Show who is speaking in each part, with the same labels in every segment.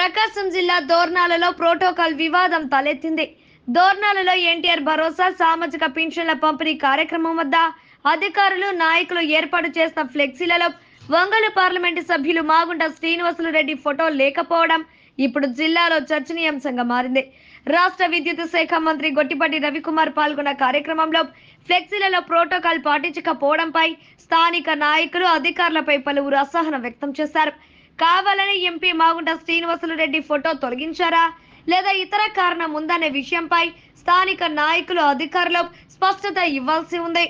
Speaker 1: ప్రకాశం జిల్లా దోర్నాలలో ప్రోటోకాల్ వివాదం తలెత్తింది. దోర్నాలలో ఎన్టీఆర్ భరోసా సామాజిక పింఛన్ల పంపిణీ కార్యక్రమం వద్ద అధికారులు నాయకులు ఏర్పాటు చేసిన ఫ్లెక్సీలలో ఒంగోలు పార్లమెంటు సభ్యులు మాగుంట శ్రీనివాసులు రెడ్డి ఫోటో లేకపోవడం ఇప్పుడు జిల్లాలో చర్చనీయాంశంగా మారింది. రాష్ట్ర విద్యుత్ శాఖ మంత్రి గొట్టిపాటి రవికుమార్ పాల్గొన్న కార్యక్రమంలో ఫ్లెక్సీలలో ప్రోటోకాల్ పాటించకపోవడంపై స్థానిక నాయకులు అధికారులపై పలువురు అసహనం వ్యక్తం చేశారు. కావాలని ఎంపీ మాగుంట శ్రీనివాసులు రెడ్డి ఫోటో తొలగించారా లేదా ఇతర కారణం ఉందనే విషయంపై స్థానిక నాయకులు అధికారులు స్పష్టత ఇవ్వాల్సి ఉంది.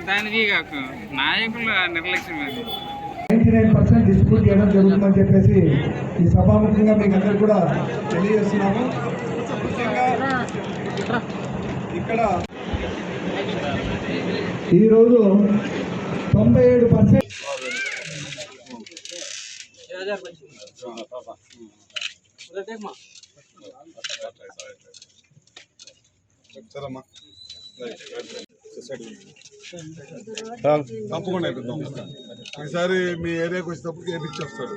Speaker 2: దానికి నాయకుల నిర్లక్ష్యం
Speaker 3: 99% డిస్ట్రిబ్యూట్ చేయడం జరుగుతుందని చెప్పేసి ఈ సభాముఖంగా మీకు అందరూ కూడా తెలియజేస్తున్నాము. ఇక్కడ ఈరోజు 97%
Speaker 4: తప్పకుండా ఈసారి మీ ఏరియాకి వచ్చేటప్పుడు ఏపిచ్చేస్తాడు.